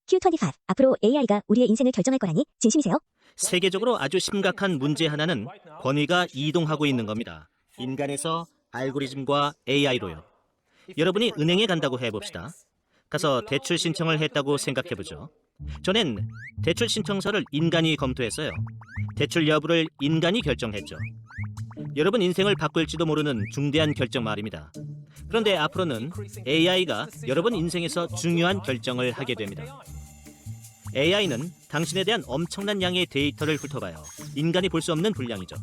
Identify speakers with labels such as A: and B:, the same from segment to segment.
A: Q25. 앞으로 AI가 우리의 인생을 결정할 거라니 진심이세요?
B: 세계적으로 아주 심각한 문제 하나는 권위가 이동하고 있는 겁니다. 인간에서 알고리즘과 AI로요. 여러분이 은행에 간다고 해봅시다. 가서 대출 신청을 했다고 생각해보죠. 전엔 대출 신청서를 인간이 검토했어요. 대출 여부를 인간이 결정했죠. 여러분 인생을 바꿀지도 모르는 중대한 결정 말입니다. 그런데 앞으로는 AI가 여러분 인생에서 중요한 결정을 하게 됩니다. AI는 당신에 대한 엄청난 양의 데이터를 훑어봐요. 인간이 볼 수 없는 분량이죠.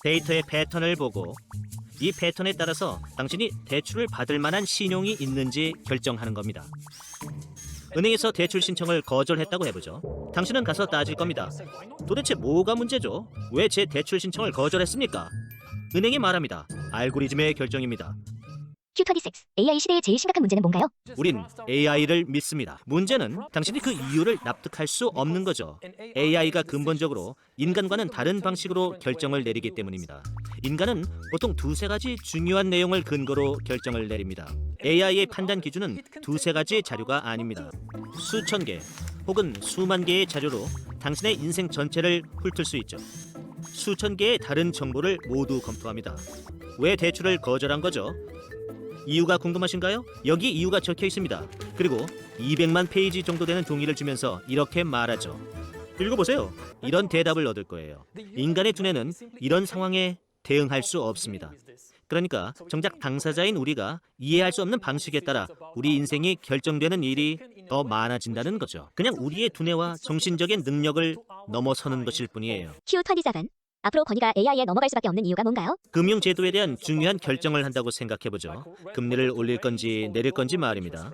B: 데이터의 패턴을 보고 이 패턴에 따라서 당신이 대출을 받을 만한 신용이 있는지 결정하는 겁니다. 은행에서 대출 신청을 거절했다고 해보죠. 당신은 가서 따질 겁니다. 도대체 뭐가 문제죠? 왜 제 대출 신청을 거절했습니까? 은행이 말합니다. 알고리즘의 결정입니다.
A: Q26. AI 시대의 제일 심각한 문제는 뭔가요?
B: 우린 AI를 믿습니다. 문제는 당신이 그 이유를 납득할 수 없는 거죠. AI가 근본적으로 인간과는 다른 방식으로 결정을 내리기 때문입니다. 인간은 보통 두세 가지 중요한 내용을 근거로 결정을 내립니다. AI의 판단 기준은 두세 가지 자료가 아닙니다. 수천 개 혹은 수만 개의 자료로 당신의 인생 전체를 훑을 수 있죠. 수천 개의 다른 정보를 모두 검토합니다. 왜 대출을 거절한 거죠? 이유가 궁금하신가요? 여기 이유가 적혀 있습니다. 그리고 200만 페이지 정도 되는 종이를 주면서 이렇게 말하죠. 읽어보세요. 이런 대답을 얻을 거예요. 인간의 두뇌는 이런 상황에 대응할 수 없습니다. 그러니까 정작 당사자인 우리가 이해할 수 없는 방식에 따라 우리 인생이 결정되는 일이 더 많아진다는 거죠. 그냥 우리의 두뇌와 정신적인 능력을 넘어서는 것일 뿐이에요.
A: Q27. 앞으로 권위가 AI에 넘어갈 수밖에 없는 이유가 뭔가요?
B: 금융제도에 대한 중요한 결정을 한다고 생각해보죠. 금리를 올릴 건지 내릴 건지 말입니다.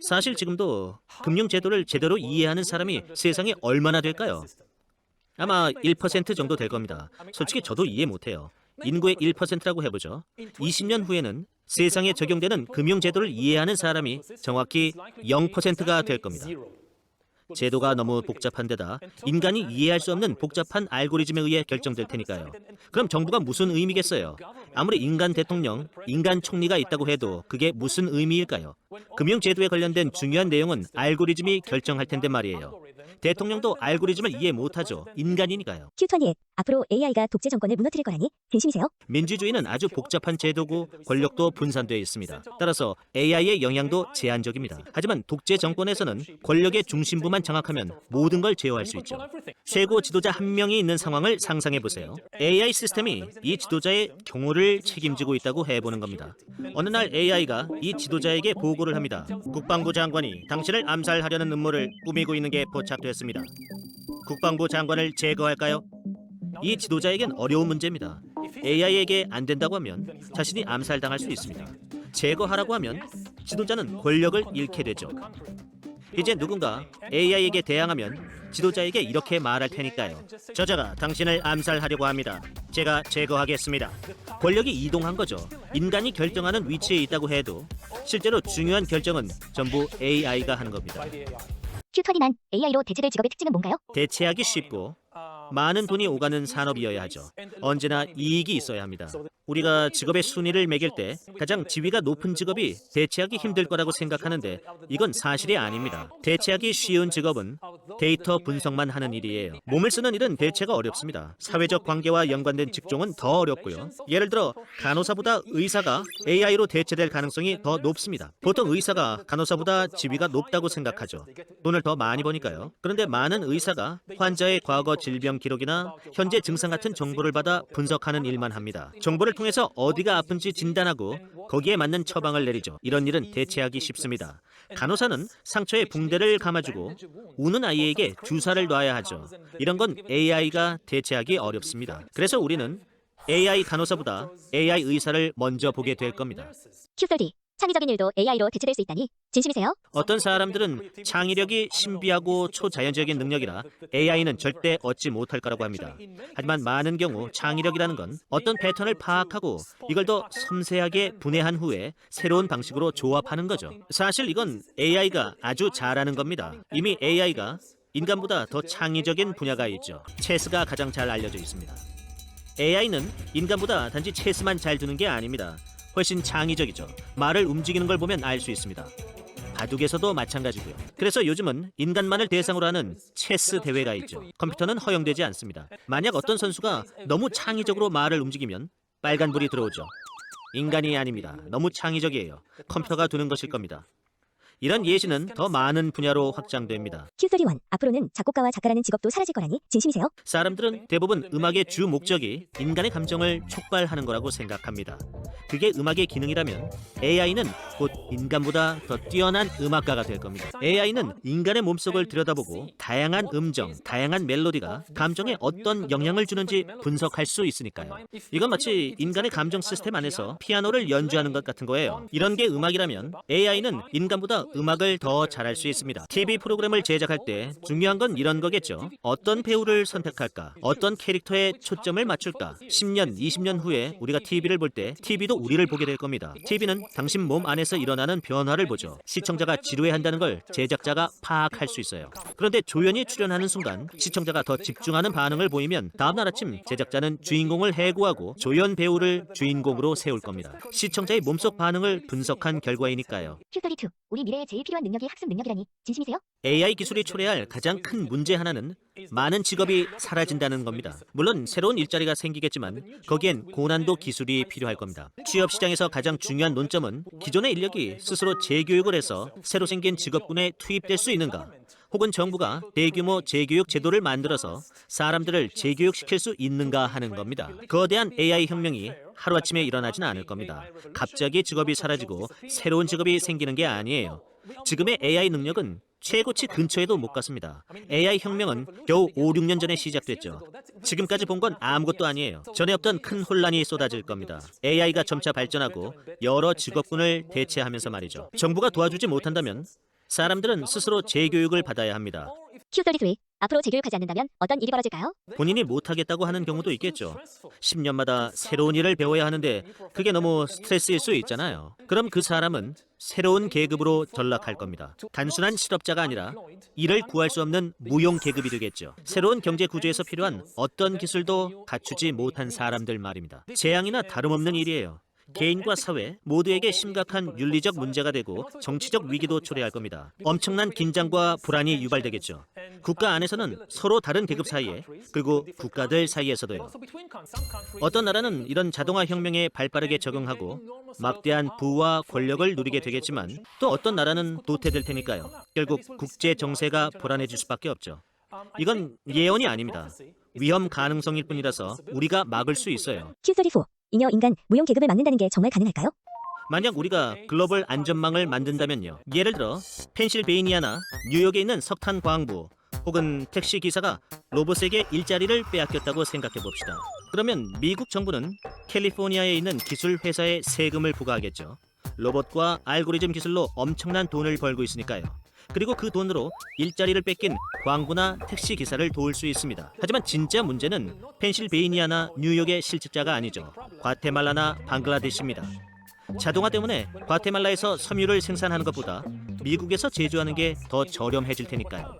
B: 사실 지금도 금융제도를 제대로 이해하는 사람이 세상에 얼마나 될까요? 아마 1% 정도 될 겁니다. 솔직히 저도 이해 못해요. 인구의 1%라고 해보죠. 20년 후에는 세상에 적용되는 금융제도를 이해하는 사람이 정확히 0%가 될 겁니다. 제도가 너무 복잡한 데다 인간이 이해할 수 없는 복잡한 알고리즘에 의해 결정될 테니까요. 그럼 정부가 무슨 의미겠어요? 아무리 인간 대통령, 인간 총리가 있다고 해도 그게 무슨 의미일까요? 금융제도에 관련된 중요한 내용은 알고리즘이 결정할 텐데 말이에요. 대통령도 알고리즘을 이해 못하죠. 인간이니까요.
A: Q28. 앞으로 AI가 독재 정권을 무너뜨릴 거라니 진심이세요?
B: 민주주의는 아주 복잡한 제도고 권력도 분산되어 있습니다. 따라서 AI의 영향도 제한적입니다. 하지만 독재 정권에서는 권력의 중심부만 장악하면 모든 걸 제어할 수 있죠. 최고 지도자 한 명이 있는 상황을 상상해 보세요. AI 시스템이 이 지도자의 경호를 책임지고 있다고 해보는 겁니다. 어느 날 AI가 이 지도자에게 보고를 합니다. 국방부 장관이 당신을 암살하려는 음모를 꾸미고 있는 게 포착됐습니다. 국방부 장관을 제거할까요? 이 지도자에겐 어려운 문제입니다. AI에게 안 된다고 하면 자신이 암살당할 수 있습니다. 제거하라고 하면 지도자는 권력을 잃게 되죠. 이제 누군가 AI에게 대항하면 지도자에게 이렇게 말할 테니까요. 저자가 당신을 암살하려고 합니다. 제가 제거하겠습니다. 권력이 이동한 거죠. 인간이 결정하는 위치에 있다고 해도 실제로 중요한 결정은 전부 AI가 하는 겁니다.
A: Q29. AI로 대체될 직업의 특징은 뭔가요?
B: 대체하기 쉽고 많은 돈이 오가는 산업이어야 하죠. 언제나 이익이 있어야 합니다. 우리가 직업의 순위를 매길 때 가장 지위가 높은 직업이 대체하기 힘들 거라고 생각하는데 이건 사실이 아닙니다. 대체하기 쉬운 직업은 데이터 분석만 하는 일이에요. 몸을 쓰는 일은 대체가 어렵습니다. 사회적 관계와 연관된 직종은 더 어렵고요. 예를 들어 간호사보다 의사가 AI로 대체될 가능성이 더 높습니다. 보통 의사가 간호사보다 지위가 높다고 생각하죠. 돈을 더 많이 버니까요. 그런데 많은 의사가 환자의 과거 질병 기록이나 현재 증상 같은 정보를 받아 분석하는 일만 합니다. 정보를 통해서 어디가 아픈지 진단하고 거기에 맞는 처방을 내리죠. 이런 일은 대체하기 쉽습니다. 간호사는 상처에 붕대를 감아주고 우는 아이에게 주사를 놔야 하죠. 이런 건 AI가 대체하기 어렵습니다. 그래서 우리는 AI 간호사보다 AI 의사를 먼저 보게 될 겁니다.
A: Q30. 창의적인 일도 AI로 대체될 수 있다니 진심이세요?
B: 어떤 사람들은 창의력이 신비하고 초자연적인 능력이라 AI는 절대 얻지 못할 거라고 합니다. 하지만 많은 경우 창의력이라는 건 어떤 패턴을 파악하고 이걸 더 섬세하게 분해한 후에 새로운 방식으로 조합하는 거죠. 사실 이건 AI가 아주 잘하는 겁니다. 이미 AI가 인간보다 더 창의적인 분야가 있죠. 체스가 가장 잘 알려져 있습니다. AI는 인간보다 단지 체스만 잘 두는 게 아닙니다. 훨씬 창의적이죠. 말을 움직이는 걸 보면 알 수 있습니다. 바둑에서도 마찬가지고요. 그래서 요즘은 인간만을 대상으로 하는 체스 대회가 있죠. 컴퓨터는 허용되지 않습니다. 만약 어떤 선수가 너무 창의적으로 말을 움직이면 빨간불이 들어오죠. 인간이 아닙니다. 너무 창의적이에요. 컴퓨터가 두는 것일 겁니다. 이런 예시는 더 많은 분야로 확장됩니다.
A: Q31. 앞으로는 작곡가와 작가라는 직업도 사라질 거라니 진심이세요?
B: 사람들은 대부분 음악의 주 목적이 인간의 감정을 촉발하는 거라고 생각합니다. 그게 음악의 기능이라면 AI는 곧 인간보다 더 뛰어난 음악가가 될 겁니다. AI는 인간의 몸속을 들여다보고 다양한 음정, 다양한 멜로디가 감정에 어떤 영향을 주는지 분석할 수 있으니까요. 이건 마치 인간의 감정 시스템 안에서 피아노를 연주하는 것 같은 거예요. 이런 게 음악이라면 AI는 인간보다 음악을 더 잘할 수 있습니다. TV 프로그램을 제작할 때 중요한 건 이런 거겠죠. 어떤 배우를 선택할까? 어떤 캐릭터에 초점을 맞출까? 10년, 20년 후에 우리가 TV를 볼 때 TV도 우리를 보게 될 겁니다. TV는 당신 몸 안에서 일어나는 변화를 보죠. 시청자가 지루해한다는 걸 제작자가 파악할 수 있어요. 그런데 조연이 출연하는 순간 시청자가 더 집중하는 반응을 보이면 다음날 아침 제작자는 주인공을 해고하고 조연 배우를 주인공으로 세울 겁니다. 시청자의 몸속 반응을 분석한 결과이니까요.
A: Q32. 우리 미래에 제일 필요한 능력이 학습 능력이라니 진심이세요?
B: AI 기술이 초래할 가장 큰 문제 하나는 많은 직업이 사라진다는 겁니다. 물론 새로운 일자리가 생기겠지만 거기엔 고난도 기술이 필요할 겁니다. 취업 시장에서 가장 중요한 논점은 기존의 인력이 스스로 재교육을 해서 새로 생긴 직업군에 투입될 수 있는가, 혹은 정부가 대규모 재교육 제도를 만들어서 사람들을 재교육시킬 수 있는가 하는 겁니다. 거대한 AI 혁명이 하루아침에 일어나진 않을 겁니다. 갑자기 직업이 사라지고 새로운 직업이 생기는 게 아니에요. 지금의 AI 능력은 최고치 근처에도 못 갔습니다. AI 혁명은 겨우 5, 6년 전에 시작됐죠. 지금까지 본 건 아무것도 아니에요. 전에 없던 큰 혼란이 쏟아질 겁니다. AI가 점차 발전하고 여러 직업군을 대체하면서 말이죠. 정부가 도와주지 못한다면 사람들은 스스로 재교육을 받아야 합니다.
A: Q33. 앞으로 재교육하지 않는다면 어떤 일이 벌어질까요?
B: 본인이 못하겠다고 하는 경우도 있겠죠. 10년마다 새로운 일을 배워야 하는데 그게 너무 스트레스일 수 있잖아요. 그럼 그 사람은 새로운 계급으로 전락할 겁니다. 단순한 실업자가 아니라 일을 구할 수 없는 무용 계급이 되겠죠. 새로운 경제 구조에서 필요한 어떤 기술도 갖추지 못한 사람들 말입니다. 재앙이나 다름없는 일이에요. 개인과 사회 모두에게 심각한 윤리적 문제가 되고 정치적 위기도 초래할 겁니다. 엄청난 긴장과 불안이 유발되겠죠. 국가 안에서는 서로 다른 계급 사이에, 그리고 국가들 사이에서도요. 어떤 나라는 이런 자동화 혁명에 발빠르게 적응하고 막대한 부와 권력을 누리게 되겠지만 또 어떤 나라는 도태될 테니까요. 결국 국제 정세가 불안해질 수밖에 없죠. 이건 예언이 아닙니다. 위험 가능성일 뿐이라서 우리가 막을 수 있어요.
A: Q34. 잉여 인간 무용 계급을 막는다는 게 정말 가능할까요?
B: 만약 우리가 글로벌 안전망을 만든다면요. 예를 들어 펜실베이니아나 뉴욕에 있는 석탄 광부 혹은 택시 기사가 로봇에게 일자리를 빼앗겼다고 생각해 봅시다. 그러면 미국 정부는 캘리포니아에 있는 기술 회사에 세금을 부과하겠죠. 로봇과 알고리즘 기술로 엄청난 돈을 벌고 있으니까요. 그리고 그 돈으로 일자리를 뺏긴 광부나 택시 기사를 도울 수 있습니다. 하지만 진짜 문제는 펜실베이니아나 뉴욕의 실직자가 아니죠. 과테말라나 방글라데시입니다. 자동화 때문에 과테말라에서 섬유를 생산하는 것보다 미국에서 제조하는 게 더 저렴해질 테니까요.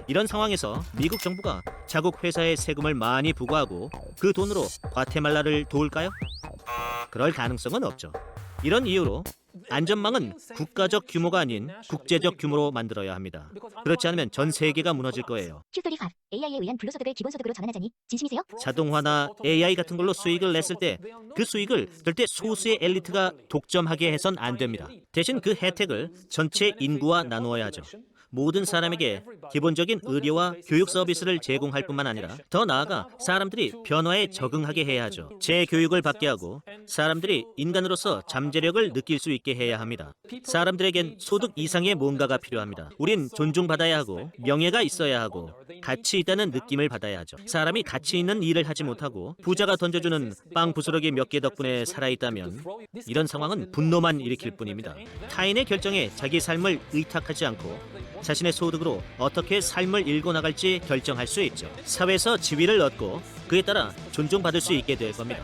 B: 이런 상황에서 미국 정부가 자국 회사에 세금을 많이 부과하고 그 돈으로 과테말라를 도울까요? 그럴 가능성은 없죠. 이런 이유로 안전망은 국가적 규모가 아닌 국제적 규모로 만들어야 합니다. 그렇지 않으면 전 세계가 무너질 거예요.
A: Q35. AI에 의한 불로소득을 기본소득으로 전환하자니 진심이세요?
B: 자동화나 AI 같은 걸로 수익을 냈을 때 그 수익을 절대 소수의 엘리트가 독점하게 해선 안 됩니다. 대신 그 혜택을 전체 인구와 나누어야 하죠. 모든 사람에게 기본적인 의료와 교육 서비스를 제공할 뿐만 아니라 더 나아가 사람들이 변화에 적응하게 해야 하죠. 재교육을 받게 하고 사람들이 인간으로서 잠재력을 느낄 수 있게 해야 합니다. 사람들에겐 소득 이상의 뭔가가 필요합니다. 우린 존중받아야 하고 명예가 있어야 하고 가치 있다는 느낌을 받아야 하죠. 사람이 가치 있는 일을 하지 못하고 부자가 던져주는 빵 부스러기 몇 개 덕분에 살아있다면 이런 상황은 분노만 일으킬 뿐입니다. 타인의 결정에 자기 삶을 의탁하지 않고 자신의 소득으로 어떻게 삶을 일궈 나갈지 결정할 수 있죠. 사회에서 지위를 얻고 그에 따라 존중받을 수 있게 될 겁니다.